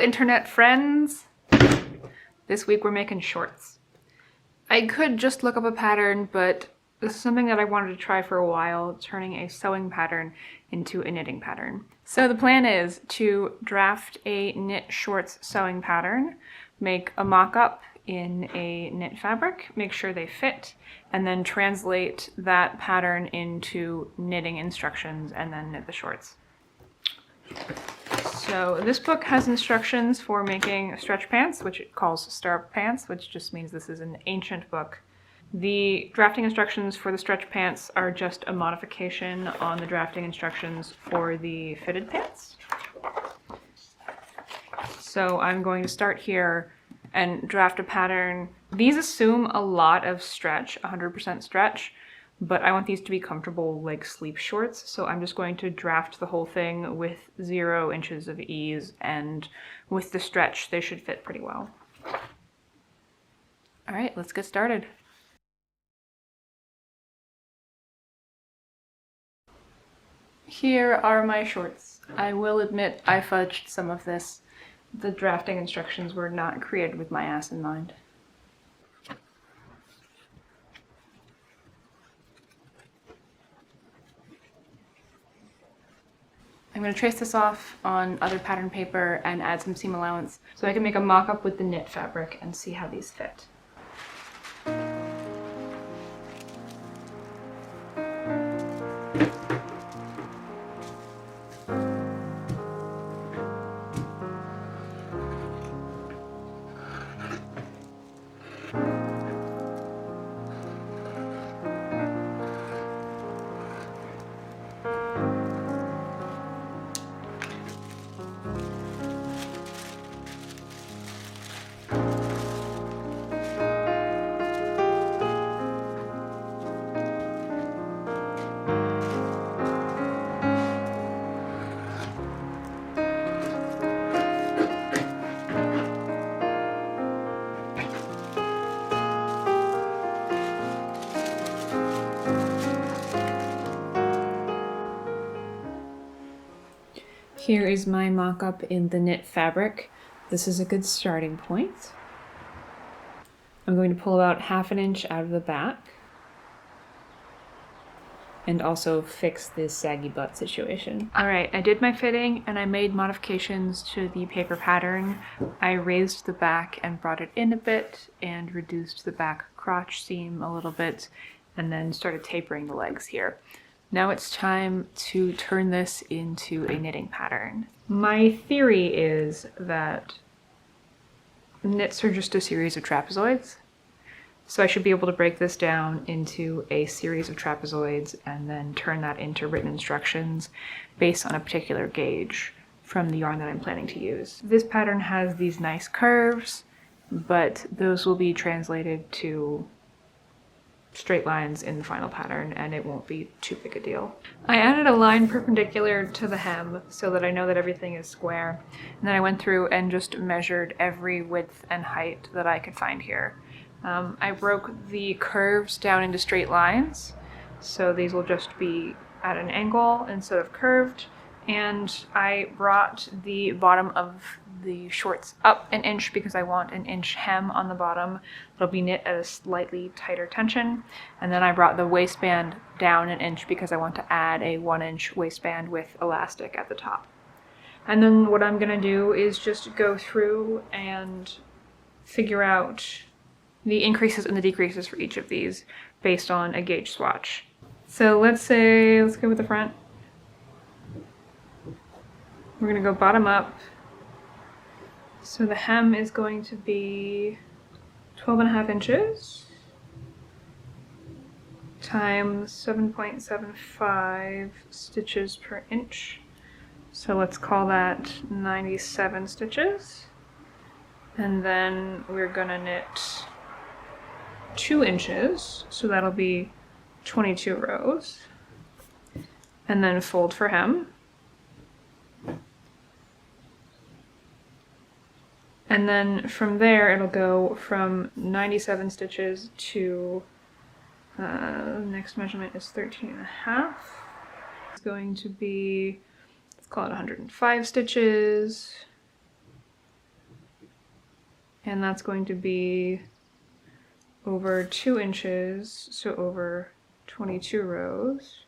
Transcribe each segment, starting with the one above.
internet friends! This week we're making shorts. I could just look up a pattern, but this is something that I wanted to try for a while, turning a sewing pattern into a knitting pattern. So the plan is to draft a knit shorts sewing pattern, make a mock-up in a knit fabric, make sure they fit, and then translate that pattern into knitting instructions and then knit the shorts. So this book has instructions for making stretch pants, which it calls Starved Pants, which just means this is an ancient book. The drafting instructions for the stretch pants are just a modification on the drafting instructions for the fitted pants. So I'm going to start here and draft a pattern. These assume a lot of stretch, 100% stretch, but I want these to be comfortable like sleep shorts, so I'm just going to draft the whole thing with 0 inches of ease, and with the stretch they should fit pretty well. All right, let's get started. Here are my shorts. I will admit I fudged some of this. The drafting instructions were not created with my ass in mind. I'm going to trace this off on other pattern paper and add some seam allowance so I can make a mock-up with the knit fabric and see how these fit. Here is my mock-up in the knit fabric. This is a good starting point. I'm going to pull about 1/2 inch out of the back and also fix this saggy butt situation. All right, I did my fitting and I made modifications to the paper pattern. I raised the back and brought it in a bit and reduced the back crotch seam a little bit, and then started tapering the legs here. Now it's time to turn this into a knitting pattern. My theory is that knits are just a series of trapezoids. So I should be able to break this down into a series of trapezoids and then turn that into written instructions based on a particular gauge from the yarn that I'm planning to use. This pattern has these nice curves, but those will be translated to straight lines in the final pattern and it won't be too big a deal. I added a line perpendicular to the hem so that I know that everything is square, and then I went through and just measured every width and height that I could find here. I broke the curves down into straight lines, so these will just be at an angle instead of curved, and I brought the bottom of the shorts up 1 inch because I want 1 inch hem on the bottom. It'll be knit at a slightly tighter tension, and then I brought the waistband down 1 inch because I want to add a 1 inch waistband with elastic at the top. And then what I'm gonna do is just go through and figure out the increases and the decreases for each of these based on a gauge swatch. So let's go with the front. We're gonna go bottom up. So the hem is going to be 12.5 inches times 7.75 stitches per inch. So let's call that 97 stitches. And then we're gonna knit 2 inches, so that'll be 22 rows. And then fold for hem. And then from there, it'll go from 97 stitches to, next measurement is 13.5. It's going to be, let's call it 105 stitches. And that's going to be over 2 inches, so over 22 rows.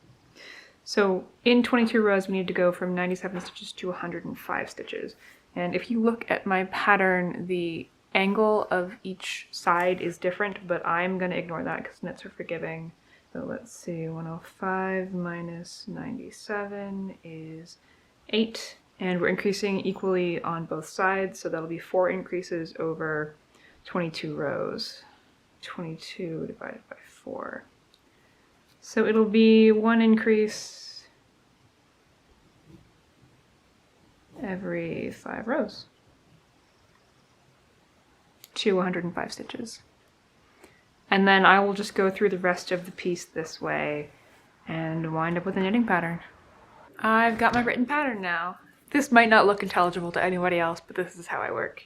So in 22 rows, we need to go from 97 stitches to 105 stitches. And if you look at my pattern, the angle of each side is different, but I'm going to ignore that because knits are forgiving. So let's see, 105 minus 97 is 8, and we're increasing equally on both sides, so that'll be 4 increases over 22 rows. 22 divided by 4. So it'll be 1 increase every 5 rows to 105 stitches. And then I will just go through the rest of the piece this way and wind up with a knitting pattern. I've got my written pattern now. This might not look intelligible to anybody else, but this is how I work.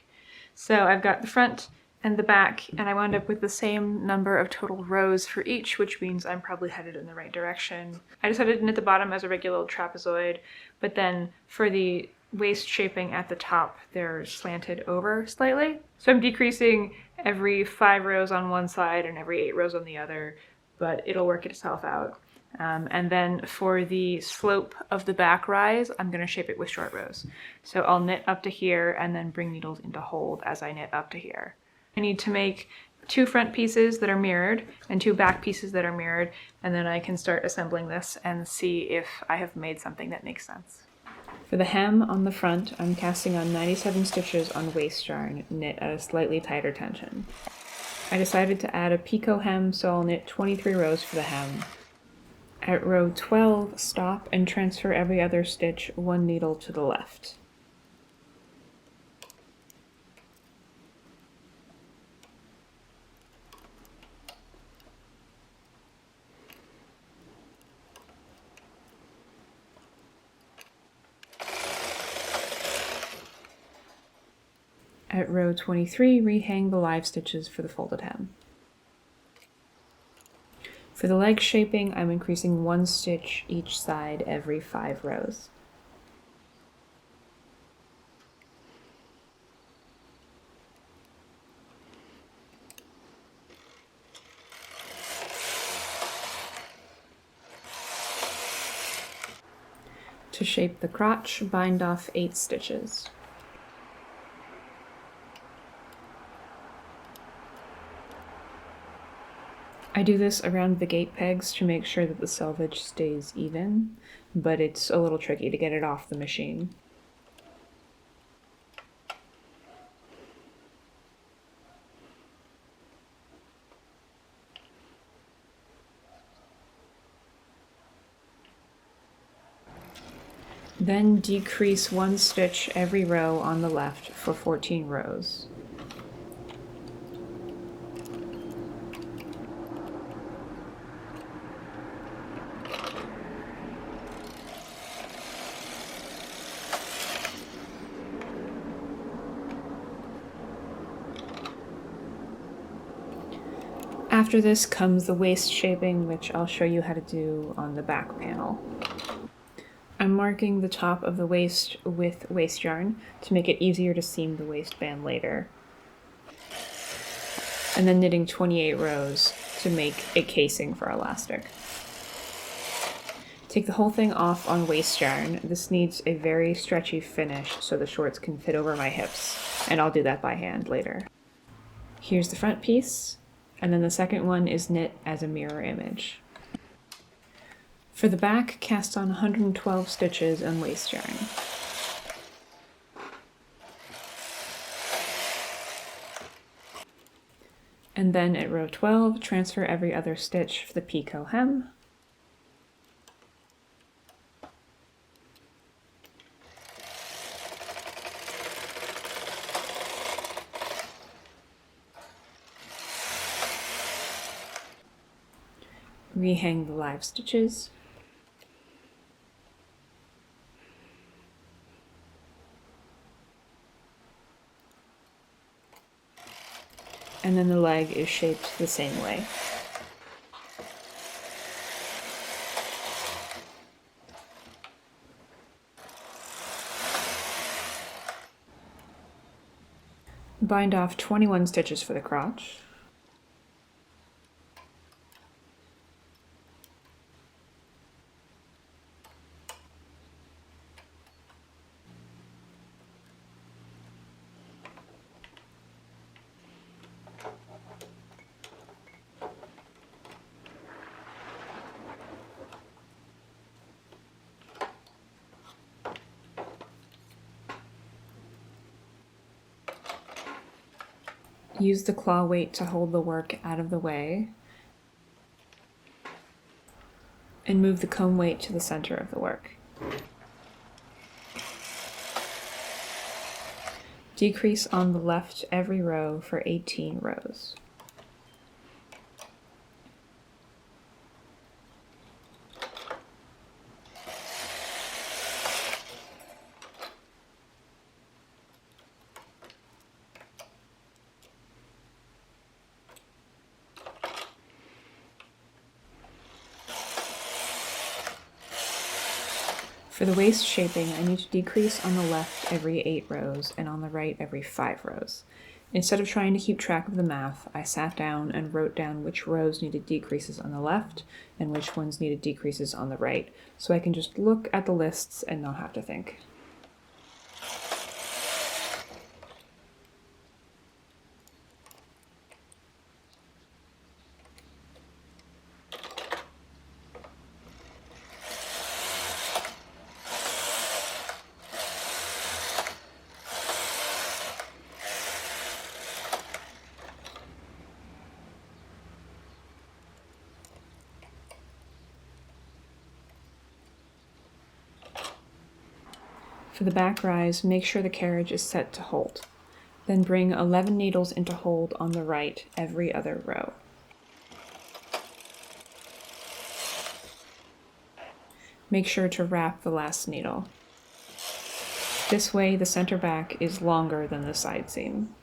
So I've got the front and the back, and I wound up with the same number of total rows for each, which means I'm probably headed in the right direction. I decided to knit the bottom as a regular old trapezoid, but then for the waist shaping at the top, they're slanted over slightly. So I'm decreasing every 5 rows on one side and every 8 rows on the other, but it'll work itself out. And then for the slope of the back rise, I'm going to shape it with short rows. So I'll knit up to here and then bring needles into hold as I knit up to here. I need to make 2 front pieces that are mirrored and 2 back pieces that are mirrored, and then I can start assembling this and see if I have made something that makes sense. For the hem on the front, I'm casting on 97 stitches on waist yarn, knit at a slightly tighter tension. I decided to add a picot hem, so I'll knit 23 rows for the hem. At row 12, stop and transfer every other stitch 1 needle to the left. At row 23, rehang the live stitches for the folded hem. For the leg shaping, I'm increasing 1 stitch each side every 5 rows. To shape the crotch, bind off 8 stitches. I do this around the gate pegs to make sure that the selvage stays even, but it's a little tricky to get it off the machine. Then decrease 1 stitch every row on the left for 14 rows. After this comes the waist shaping, which I'll show you how to do on the back panel. I'm marking the top of the waist with waist yarn to make it easier to seam the waistband later. And then knitting 28 rows to make a casing for elastic. Take the whole thing off on waist yarn. This needs a very stretchy finish so the shorts can fit over my hips, and I'll do that by hand later. Here's the front piece, and then the second one is knit as a mirror image. For the back, cast on 112 stitches on waist yarn. And then at row 12, transfer every other stitch for the picot hem. Rehang the live stitches. And then the leg is shaped the same way. Bind off 21 stitches for the crotch. Use the claw weight to hold the work out of the way, and move the comb weight to the center of the work. Decrease on the left every row for 18 rows. For the waist shaping, I need to decrease on the left every 8 rows and on the right every 5 rows. Instead of trying to keep track of the math, I sat down and wrote down which rows needed decreases on the left and which ones needed decreases on the right, so I can just look at the lists and not have to think. For the back rise, make sure the carriage is set to hold. Then bring 11 needles into hold on the right every other row. Make sure to wrap the last needle. This way the center back is longer than the side seam.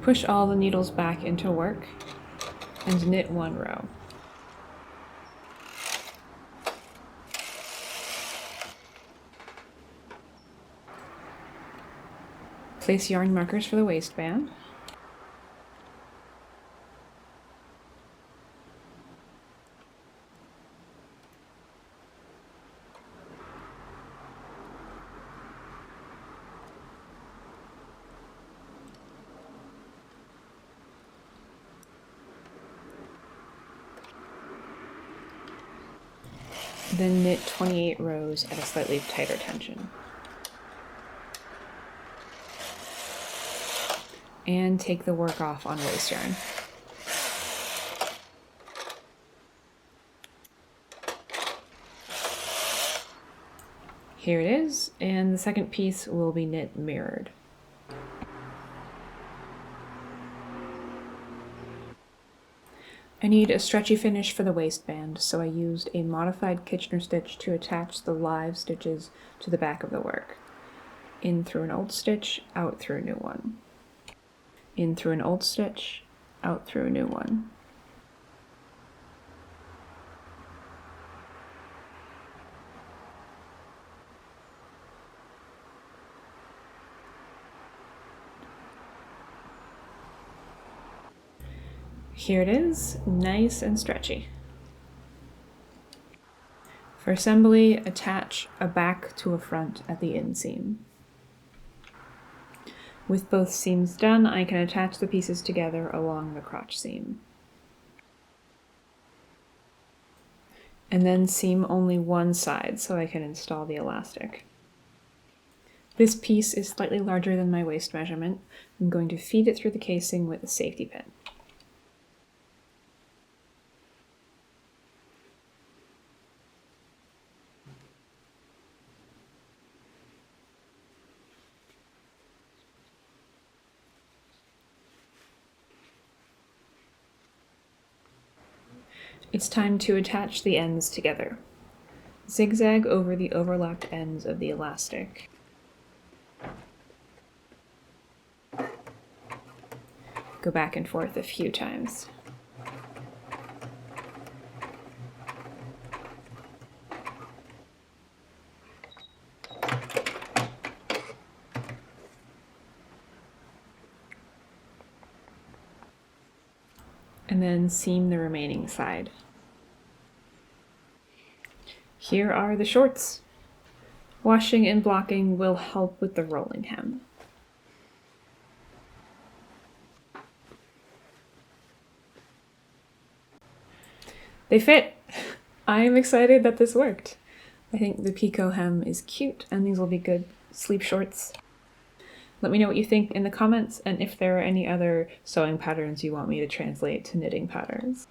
Push all the needles back into work and knit 1 row. Place yarn markers for the waistband. Then knit 28 rows at a slightly tighter tension. And take the work off on waste yarn. Here it is, and the second piece will be knit mirrored. I need a stretchy finish for the waistband, so I used a modified Kitchener stitch to attach the live stitches to the back of the work. In through an old stitch, out through a new one. In through an old stitch, out through a new one. Here it is, nice and stretchy. For assembly, attach a back to a front at the inseam. With both seams done, I can attach the pieces together along the crotch seam. And then seam only one side so I can install the elastic. This piece is slightly larger than my waist measurement. I'm going to feed it through the casing with a safety pin. It's time to attach the ends together. Zigzag over the overlapped ends of the elastic. Go back and forth a few times. And then seam the remaining side. Here are the shorts. Washing and blocking will help with the rolling hem. They fit! I am excited that this worked. I think the picot hem is cute and these will be good sleep shorts. Let me know what you think in the comments and if there are any other sewing patterns you want me to translate to knitting patterns.